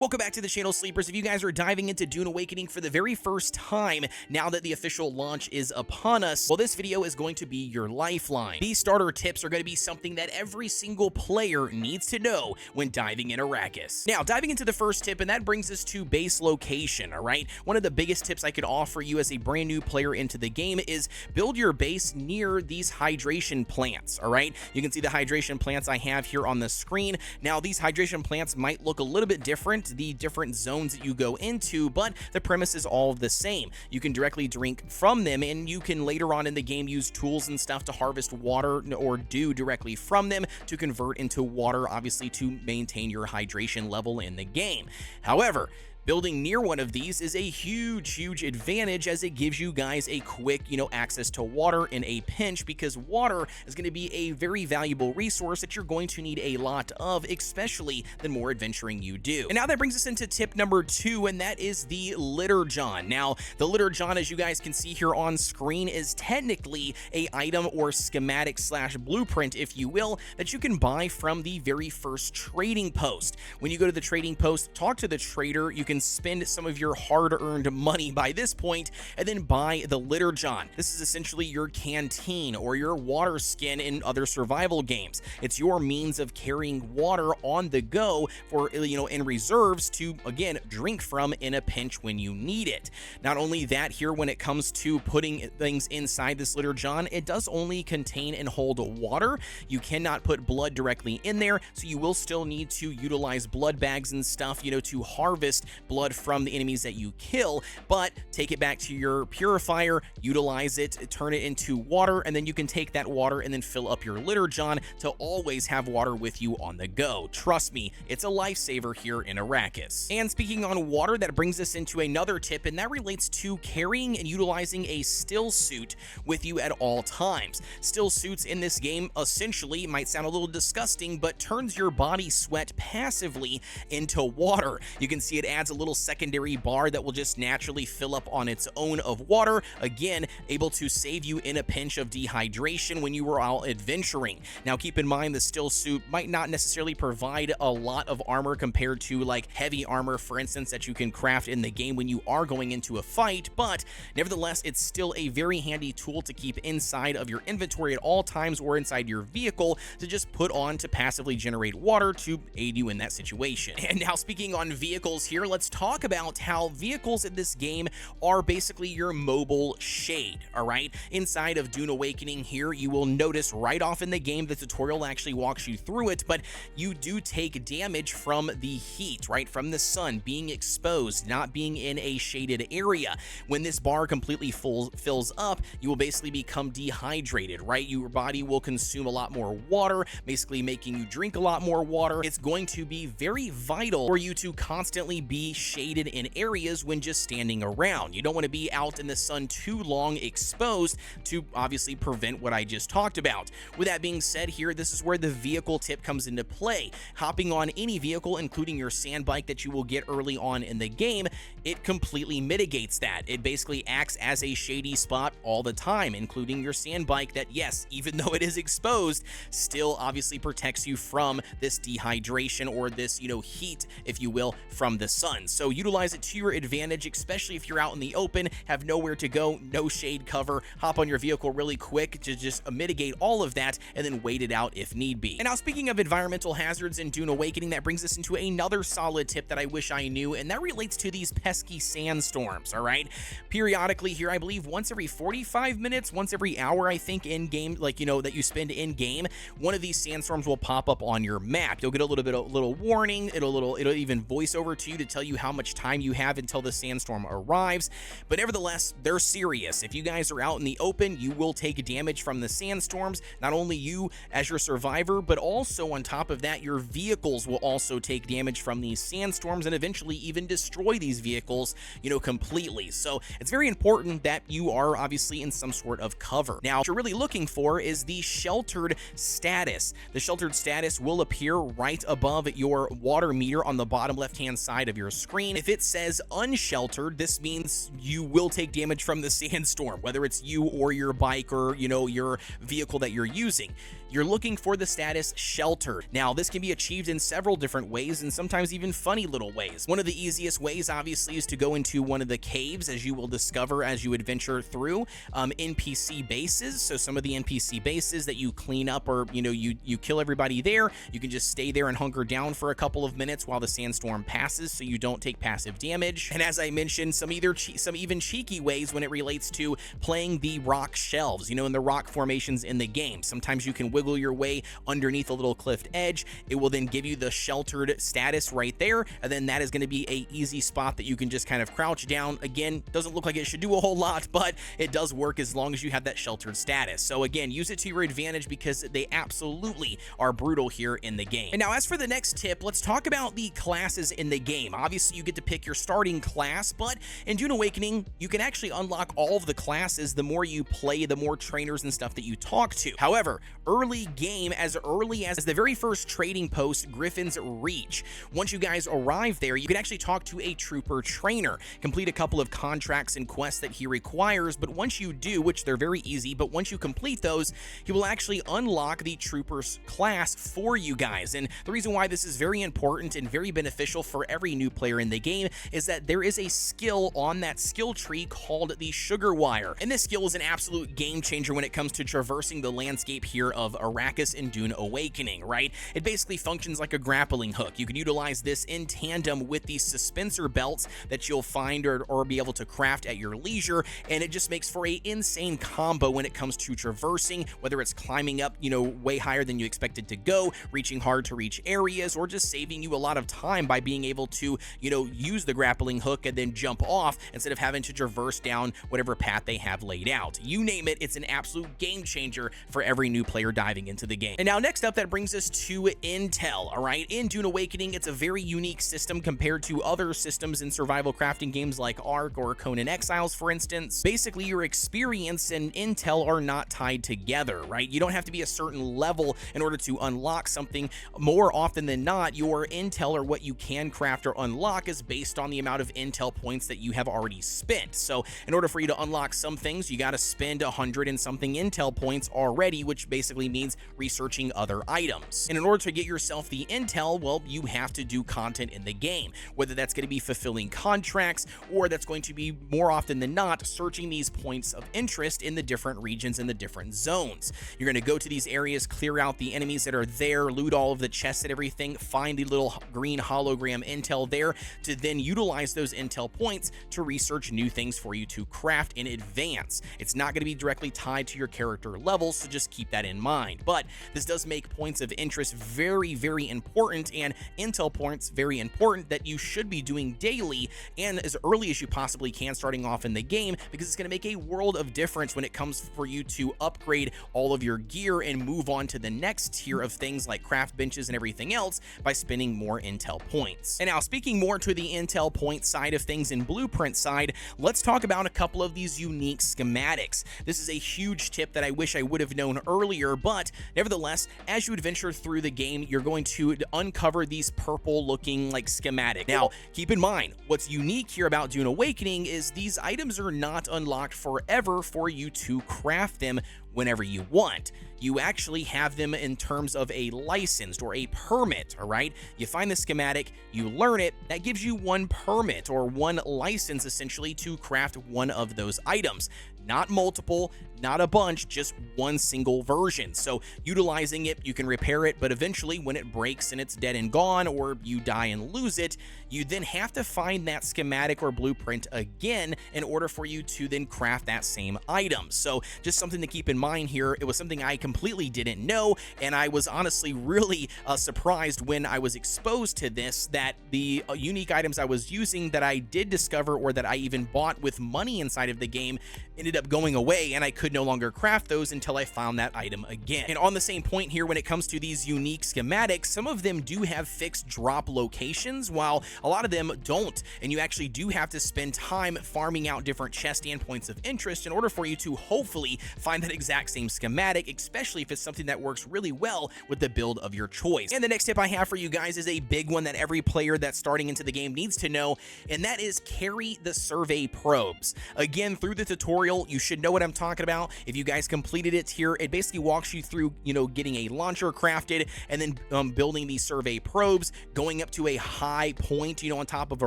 Welcome back to the channel, Sleepers. If you guys are diving into Dune Awakening for the very first time, now that the official launch is upon us, well, this video is going to be your lifeline. These starter tips are going to be something that every single player needs to know when diving in Arrakis. Now, diving into the first tip, and that brings us to base location, all right? One of the biggest tips I could offer you as a brand new player into the game is build your base near these hydration plants, all right? You can see the hydration plants I have here on the screen. Now, these hydration plants might look a little bit different, the different zones that you go into, but the premise is all the same. You can directly drink from them, and you can later on in the game use tools and stuff to harvest water or dew directly from them to convert into water, obviously to maintain your hydration level in the game. However, building near one of these is a huge advantage, as it gives you guys a quick, access to water in a pinch, because water is going to be a very valuable resource that you're going to need a lot of, especially the more adventuring you do. And now that brings us into tip number 2, and that is the litter john. Now, the litter john, as you guys can see here on screen, is technically a item or schematic / blueprint, if you will, that you can buy from the very first trading post. When you go to the trading post, talk to the trader, you can spend some of your hard-earned money by this point and then buy the litter john. This is essentially your canteen or your water skin in other survival games. It's your means of carrying water on the go for, in reserves to, again, drink from in a pinch when you need it. Not only that, here when it comes to putting things inside this litter john, it does only contain and hold water. You cannot put blood directly in there, so you will still need to utilize blood bags and stuff, to harvest blood from the enemies that you kill, but take it back to your purifier, utilize it, turn it into water, and then you can take that water and then fill up your litter john to always have water with you on the go. Trust me, it's a lifesaver here in Arrakis. And speaking on water, that brings us into another tip, and that relates to carrying and utilizing a still suit with you at all times. Still suits in this game essentially might sound a little disgusting, but turns your body sweat passively into water. You can see it adds a little secondary bar that will just naturally fill up on its own of water, again able to save you in a pinch of dehydration when you were out adventuring. Now keep in mind, the still suit might not necessarily provide a lot of armor compared to like heavy armor, for instance, that you can craft in the game when you are going into a fight, but nevertheless it's still a very handy tool to keep inside of your inventory at all times or inside your vehicle to just put on to passively generate water to aid you in that situation. And now, speaking on vehicles here, let's talk about how vehicles in this game are basically your mobile shade, all right? Inside of Dune Awakening here, you will notice right off in the game, the tutorial actually walks you through it, but you do take damage from the heat, right? From the sun, being exposed, not being in a shaded area. When this bar completely fills up, you will basically become dehydrated, right? Your body will consume a lot more water, basically making you drink a lot more water. It's going to be very vital for you to constantly be shaded in areas when just standing around. You don't want to be out in the sun too long exposed to obviously prevent what I just talked about. With that being said here, this is where the vehicle tip comes into play. Hopping on any vehicle, including your sand bike that you will get early on in the game, it completely mitigates that. It basically acts as a shady spot all the time, including your sand bike that, yes, even though it is exposed, still obviously protects you from this dehydration or this, heat, if you will, from the sun. So utilize it to your advantage, especially if you're out in the open, have nowhere to go, no shade cover, hop on your vehicle really quick to just mitigate all of that and then wait it out if need be. And now, speaking of environmental hazards in Dune Awakening, that brings us into another solid tip that I wish I knew, and that relates to these pesky sandstorms, all right? Periodically here, I believe once every 45 minutes, once every hour, I think, in game, that you spend in game, one of these sandstorms will pop up on your map. You'll get a little warning, it'll even voice over to you to tell you how much time you have until the sandstorm arrives. But nevertheless, they're serious. If you guys are out in the open, you will take damage from the sandstorms. Not only you as your survivor, but also on top of that, your vehicles will also take damage from these sandstorms and eventually even destroy these vehicles, completely. So it's very important that you are obviously in some sort of cover. Now, what you're really looking for is the sheltered status. The sheltered status will appear right above your water meter on the bottom left-hand side of your screen. If it says unsheltered, this means you will take damage from the sandstorm, whether it's you or your bike or, your vehicle that you're using. you're looking for the status Sheltered. Now, this can be achieved in several different ways and sometimes even funny little ways. One of the easiest ways, obviously, is to go into one of the caves, as you will discover as you adventure through NPC bases. So some of the NPC bases that you clean up, or you kill everybody there, you can just stay there and hunker down for a couple of minutes while the sandstorm passes, so you don't take passive damage. And as I mentioned, some even cheeky ways when it relates to playing the rock shelves, in the rock formations in the game. Sometimes you can wiggle your way underneath a little cliff edge. It will then give you the Sheltered status right there, and then that is going to be a easy spot that you can just kind of crouch down. Again, doesn't look like it should do a whole lot, but it does work as long as you have that Sheltered status. So again, use it to your advantage because they absolutely are brutal here in the game. And now, as for the next tip, let's talk about the classes in the game. Obviously, you get to pick your starting class, but in Dune Awakening, you can actually unlock all of the classes the more you play, the more trainers and stuff that you talk to. However, early game, as early as the very first trading post, Griffin's Reach, once you guys arrive there, you can actually talk to a trooper trainer, complete a couple of contracts and quests that he requires, but once you do, which they're very easy, but once you complete those, he will actually unlock the trooper's class for you guys. And the reason why this is very important and very beneficial for every new player in the game is that there is a skill on that skill tree called the Sugar Wire, and this skill is an absolute game changer when it comes to traversing the landscape here of Arrakis and Dune Awakening, right? It basically functions like a grappling hook. You can utilize this in tandem with these suspensor belts that you'll find or be able to craft at your leisure, and it just makes for a insane combo when it comes to traversing, whether it's climbing up, way higher than you expected to go, reaching hard to reach areas, or just saving you a lot of time by being able to, use the grappling hook and then jump off instead of having to traverse down whatever path they have laid out. You name it, it's an absolute game changer for every new player diving into the game. And now next up, that brings us to Intel, all right? In Dune Awakening, it's a very unique system compared to other systems in survival crafting games like Ark or Conan Exiles, for instance. Basically, your experience and intel are not tied together, right? You don't have to be a certain level in order to unlock something. More often than not, your intel, or what you can craft or unlock, is based on the amount of intel points that you have already spent. So in order for you to unlock some things, you got to spend 100 and something intel points already, which basically means researching other items. And in order to get yourself the intel, well, you have to do content in the game, whether that's going to be fulfilling contracts, or that's going to be, more often than not, searching these points of interest in the different regions and the different zones. You're going to go to these areas, clear out the enemies that are there, loot all of the chests and everything, find the little green hologram intel there, to then utilize those intel points to research new things for you to craft in advance. It's not going to be directly tied to your character levels, so just keep that in mind. But this does make points of interest very, very important, and intel points very important, that you should be doing daily and as early as you possibly can starting off in the game, because it's going to make a world of difference when it comes for you to upgrade all of your gear and move on to the next tier of things like craft benches and everything else by spending more intel points. And now, speaking more to the intel point side of things and blueprint side, let's talk about a couple of these unique schematics. This is a huge tip that I wish I would have known earlier, but nevertheless, as you adventure through the game, you're going to uncover these purple looking like schematic. Now, keep in mind, what's unique here about Dune Awakening is these items are not unlocked forever for you to craft them whenever you want. You actually have them in terms of a licensed or a permit, all right? You find the schematic, you learn it, that gives you one permit or one license essentially to craft one of those items. Not multiple, not a bunch, just one single version. So utilizing it, you can repair it, but eventually when it breaks and it's dead and gone, or you die and lose it, you then have to find that schematic or blueprint again in order for you to then craft that same item. So just something to keep in mind here. It was something I completely didn't know, and I was honestly really surprised when I was exposed to this, that the unique items I was using that I did discover, or that I even bought with money inside of the game, ended up going away, and I could no longer craft those until I found that item again. And on the same point here, when it comes to these unique schematics, some of them do have fixed drop locations, while a lot of them don't, and you actually do have to spend time farming out different chest and points of interest in order for you to hopefully find that exact exact same schematic, especially if it's something that works really well with the build of your choice. And the next tip I have for you guys is a big one that every player that's starting into the game needs to know, and that is carry the survey probes. Again, through the tutorial, you should know what I'm talking about. If you guys completed it here, it basically walks you through, getting a launcher crafted and then building these survey probes, going up to a high point, on top of a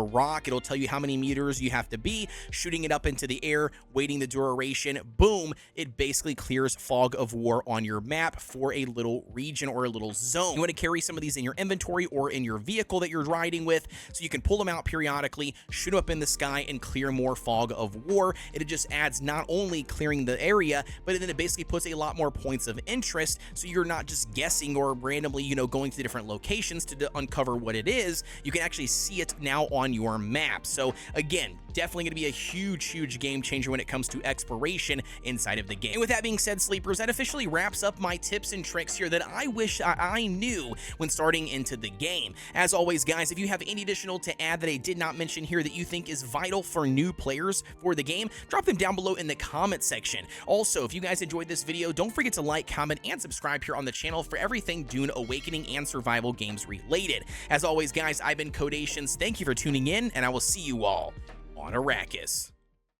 rock. It'll tell you how many meters you have to be, shooting it up into the air, waiting the duration, boom, it basically clears fog of war on your map for a little region or a little zone. You want to carry some of these in your inventory or in your vehicle that you're riding with, so you can pull them out periodically, shoot them up in the sky, and clear more fog of war. It just adds not only clearing the area, but then it basically puts a lot more points of interest, so you're not just guessing or randomly, going to different locations to uncover what it is. You can actually see it now on your map. So again, definitely going to be a huge game changer when it comes to exploration inside of the game. And with that being said, sleepers, that officially wraps up my tips and tricks here that I wish I knew when starting into the game. As always, guys, if you have any additional to add that I did not mention here that you think is vital for new players for the game, drop them down below in the comment section. Also, if you guys enjoyed this video, don't forget to like, comment, and subscribe here on the channel for everything Dune Awakening and survival games related. As always, guys, I've been Kodeations. Thank you for tuning in, and I will see you all on Arrakis.